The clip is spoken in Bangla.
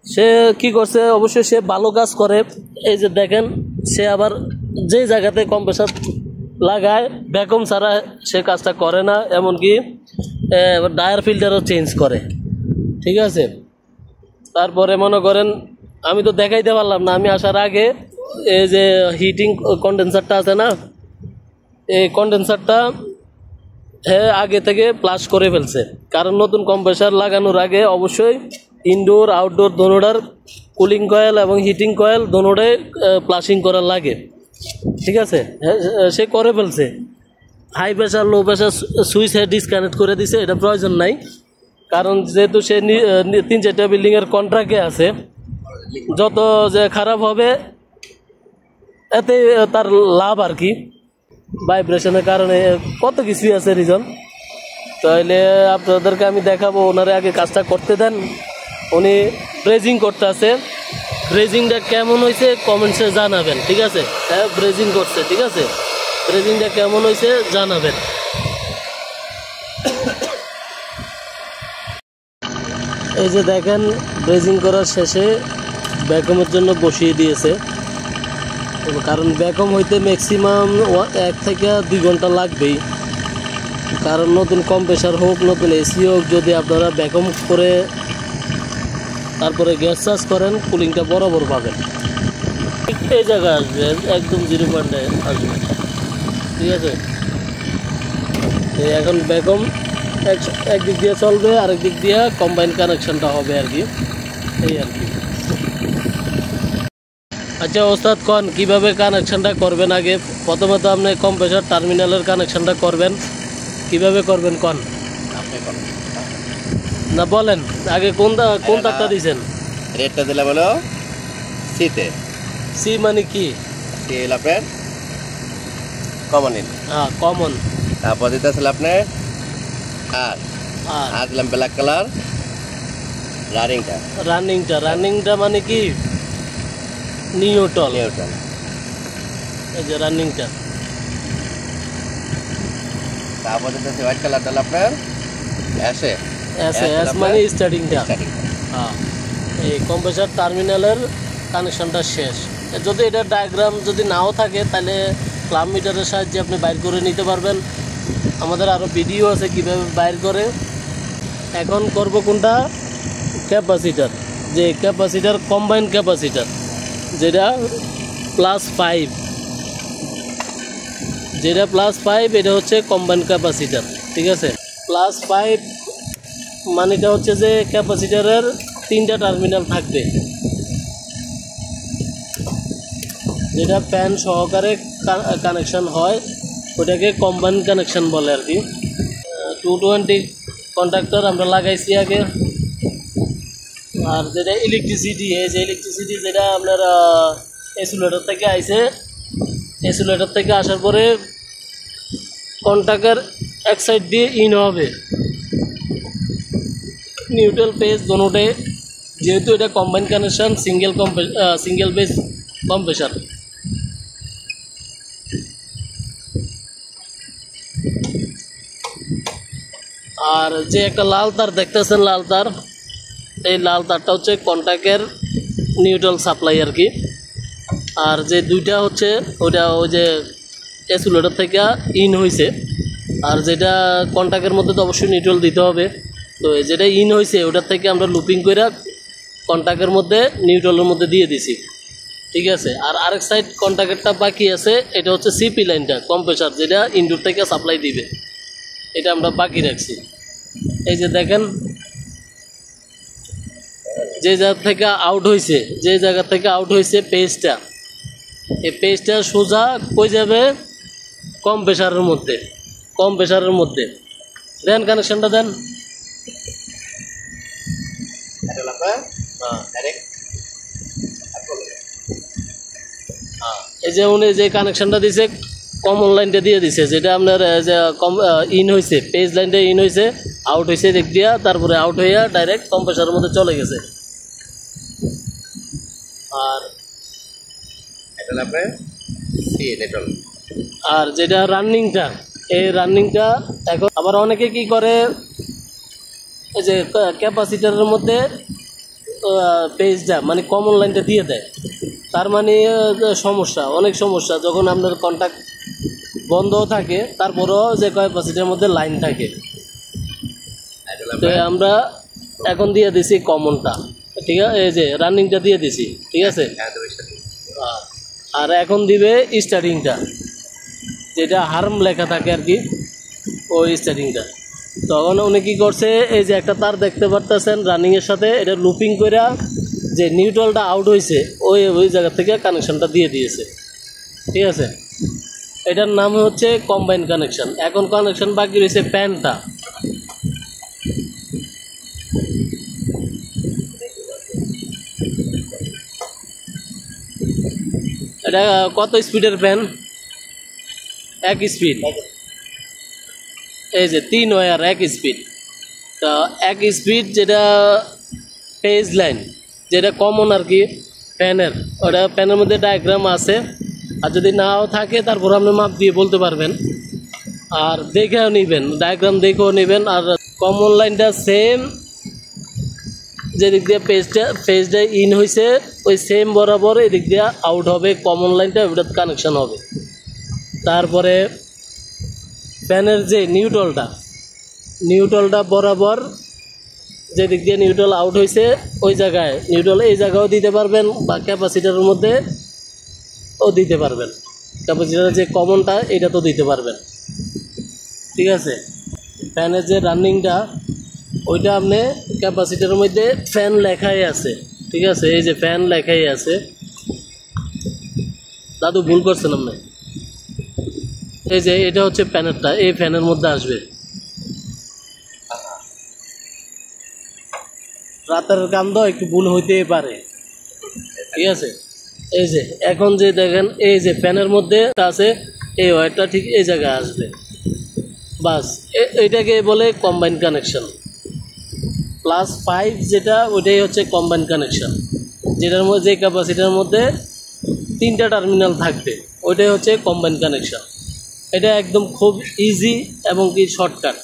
সে কি করছে, অবশ্যই সে ভালো কাজ করে। এই যে দেখেন, সে আবার যে জায়গাতে কম্প্রেসার লাগায় ভ্যাকুম ছাড়া সে কাজটা করে না, এমনকি ডায়ার ফিল্টারও চেঞ্জ করে। ঠিক আছে, তারপরে মনে করেন আমি তো দেখাইতে পারলাম না, আমি আসার আগে এই যে হিটিং কন্ডেন্সারটা আছে না, এই কন্ডেন্সারটা আগে থেকে প্লাস করে ফেলছে। কারণ নতুন কম্প্রেসার লাগানোর আগে অবশ্যই ইনডোর আউটডোর দোনোটার কুলিং কয়েল এবং হিটিং কয়েল দোনোটাই প্লাসিং করার লাগে। ঠিক আছে, সে করে ফেলছে। High pressure low pressure switch disconnect করে দিছে, এটা প্রয়োজন নাই। কারণ যেহেতু সে 3-4টা বিল্ডিংয়ের কন্ট্রাক্টে আছে, যত যে খারাপ হবে এতে তার লাভ আর কি। ভাইব্রেশনের কারণে কত কিছুই আছে রিজন। তাহলে আপনাদেরকে আমি দেখাবো, ওনারে আগে কাজটা করতে দেন। উনি ব্রেজিং করতে আছে, ব্রেজিংটা কেমন হয়েছে কমেন্টসে জানাবেন। ঠিক আছে, হ্যাঁ ব্রেজিং করছে, ঠিক আছে, ব্রেজিংটা কেমন হয়েছে জানাবেন। এই যে দেখেন, ব্রেজিং করার শেষে ভ্যাকুমের জন্য বসিয়ে দিয়েছে। কারণ ভ্যাকুম হইতে ম্যাক্সিমাম 1 থেকে 2 ঘন্টা লাগবেই। কারণ নতুন কম্প্রেসার হোক, নতুন এসি হোক, যদি আপনারা ভ্যাকুম করে তারপরে গ্যাস চার্জ করেন, কুলিংটা বরাবর পাবেন। এই জায়গায় আসবে, একদম 0 পয়েন্টে আসবে। ঠিক আছে, এখন ভ্যাকুম একদিক দিয়ে চলবে, আরেক দিক দিয়ে কম্বাইন কানেকশনটা হবে আর কি, এই আর কি। আচ্ছা ওস্তাদ কন কীভাবে কানেকশানটা করবেন? আগে প্রথমে তো আপনি কম্প্রেসার টার্মিনালের কানেকশানটা করবেন, কিভাবে করবেন কন? না বলেন আগে কোন তারটা দিয়েছেন? রেডটা দিলে বলো সিতে। সি মানে কি? সি হলো আপনার কমন ইন। হ্যাঁ কমন। তারপর দিতে আসলে আপনার আর দিলাম ব্ল্যাক কালার। রানিংটা মানে কি? নিউট্রাল। এই যে রানিংটা। তারপর দিতে আছে হোয়াইট কালারটা আপনার এস মানে স্টার্টিংটা। হ্যাঁ, এই কম্প্রেসার টার্মিনালের কানেকশনটা শেষ। যদি এটা ডায়াগ্রাম যদি নাও থাকে তাহলে ক্লাম মিটারের সাহায্যে আপনি বাইর করে নিতে পারবেন। আমাদের আরও ভিডিও আছে কীভাবে বাইর করে। এখন করব কোনটা? ক্যাপাসিটার। যে ক্যাপাসিটার কম্বাইন ক্যাপাসিটার, যেটা +5, যেটা +5, এটা হচ্ছে কম্বাইন ক্যাপাসিটার। ঠিক আছে, +5 মানেটা হচ্ছে যে ক্যাপাসিটারের 3টা টার্মিনাল থাকবে, যেটা ফ্যান সহকারে কানেকশন হয়, ওটাকে কম্বাইন কানেকশন বলে আর কি। 220 কন্ডাক্টর আমরা লাগাইছি আগে। আর যেটা ইলেকট্রিসিটি, এই যে ইলেকট্রিসিটি যেটা আপনার এসুলেটর থেকে আইছে, এসুলেটর থেকে আসার পরে কন্ট্যাক্টের এক সাইড দিয়ে ইন হবে, নিউট্রাল পেজ দোনোটাই। যেহেতু এটা combine connection, single page compressor. আর যে একটা লাল তার দেখতেছেন, লাল তার, এই লাল তারটা হচ্ছে কন্ট্যাক্টের নিউট্রাল সাপ্লাই আর কি। আর যে দুইটা হচ্ছে ওইটা ওই যে এসুলেটর থেকে ইন হয়েছে, আর যেটা কন্ট্যাক্টের মধ্যে তো অবশ্যই নিউট্রাল দিতে হবে। তো যেটা ইন হয়েছে ওটার থেকে আমরা লুপিং করে কন্ট্যাক্টের মধ্যে নিউট্রালের মধ্যে দিয়ে দিছি। ঠিক আছে, আর আরেক সাইড কন্ট্যাক্টটা বাকি আছে, এটা হচ্ছে সিপি লাইনটা কম্প্রেসার, যেটা ইনডোর থেকে সাপ্লাই দিবে, এটা আমরা বাকি রাখছি। এই যে দেখেন, যে জায়গা থেকে আউট হয়েছে পেজটা, এই পেজটা সোজা কই যাবে? কম্প্রেসারের মধ্যে দেন, কানেকশনটা দেন। এই যে উনি যে কানেকশনটা দিছে, কমন লাইনটা দিয়ে দিছে, যেটা আপনার যে ইন হয়েছে, পেজ লাইনটা ইন হয়েছে, আউট হয়েছে দিক দিয়া, তারপরে আউট হইয়া ডাইরেক্ট কম্প্রেসারের মধ্যে চলে গেছে। আর যেটা রানিংটা, এই রানিংটা এখন আবার অনেকে কি করে, এই যে ক্যাপাসিটারের মধ্যে পেজটা মানে কমন লাইনটা দিয়ে দেয়, তার মানে সমস্যা, অনেক সমস্যা। যখন আপনার কন্ট্যাক্ট বন্ধ থাকে তারপরেও যে ক্যাপাসিটির মধ্যে লাইন থাকে। তো আমরা এখন দিয়ে দিছি কমনটা, ঠিক আছে, এই যে রানিংটা দিয়ে দিছি, ঠিক আছে। আর এখন দিবে স্টার্টিংটা, যেটা হার্ম লেখা থাকে আর কি, ওই স্টার্টিংটা। তখন উনি কী করছে, এই যে একটা তার দেখতে পারতেছেন রানিংয়ের সাথে, এটা লুপিং করে যে নিউট্রালটা আউট হয়েছে ওই জায়গা থেকে কানেকশনটা দিয়ে দিয়েছে, ঠিক আছে। এটার নাম হচ্ছে কম্বাইন কানেকশন। এখন কানেকশন বাকি রয়েছে ফ্যানটা। এটা কত স্পিডের ফ্যান? 1 স্পিড। এই যে 3 ওয়্যার 1 স্পিড। তা 1 স্পিড যেটা পেজ লাইন, যেটা কমন আর কি ফ্যানের, ওটা ফ্যানের মধ্যে ডায়াগ্রাম আছে। আর যদি নাও থাকে তারপর আপনি মাপ দিয়ে বলতে পারবেন, আর দেখেও নেবেন, ডায়াগ্রাম দেখেও নেবেন। আর কমন লাইনটা সেম, যেদিক দিয়ে পেজটা ইন হয়েছে ওই সেম বরাবর এদিক দিয়ে আউট হবে কমন লাইনটা, ওটা কানেকশন হবে। তারপরে ফ্যানের যে নিউট্রালটা বরাবর যেদিক দিয়ে নিউট্রাল আউট হয়েছে ওই জায়গায় নিউট্রাল এই জায়গাও দিতে পারবেন, বা ক্যাপাসিটারের মধ্যে ও দিতে পারবেন। ক্যাপাসিটারের যে কমনটা এটা তো দিতে পারবেন, ঠিক আছে। ফ্যানের যে রানিংটা ওইটা আপনি ক্যাপাসিটারের মধ্যে ফ্যান লেখাই আছে, ঠিক আছে। এই যে ফ্যান লেখাই আছে, দাদু ভুল করছেন আপনি। এই যে এটা হচ্ছে ফ্যানেরটা, এই ফ্যানের মধ্যে আসবে। রাতের কান্দ একটু ভুল হইতেই পারে, ঠিক আছে। এই যে এখন যে দেখেন এই যে ফ্যানের মধ্যে আছে, এই ওয়্যারটা ঠিক এই জায়গায় আসবে, বাস। এটাকে বলে কম্বাইন কানেকশন। +5 যেটা ওইটাই হচ্ছে কম্বাইন কানেকশন, যেটার মধ্যে যে ক্যাপাসিটার মধ্যে 3টা টার্মিনাল থাকবে ওইটাই হচ্ছে কম্বাইন কানেকশন। এটা একদম খুব ইজি এবং কি শর্টকাট।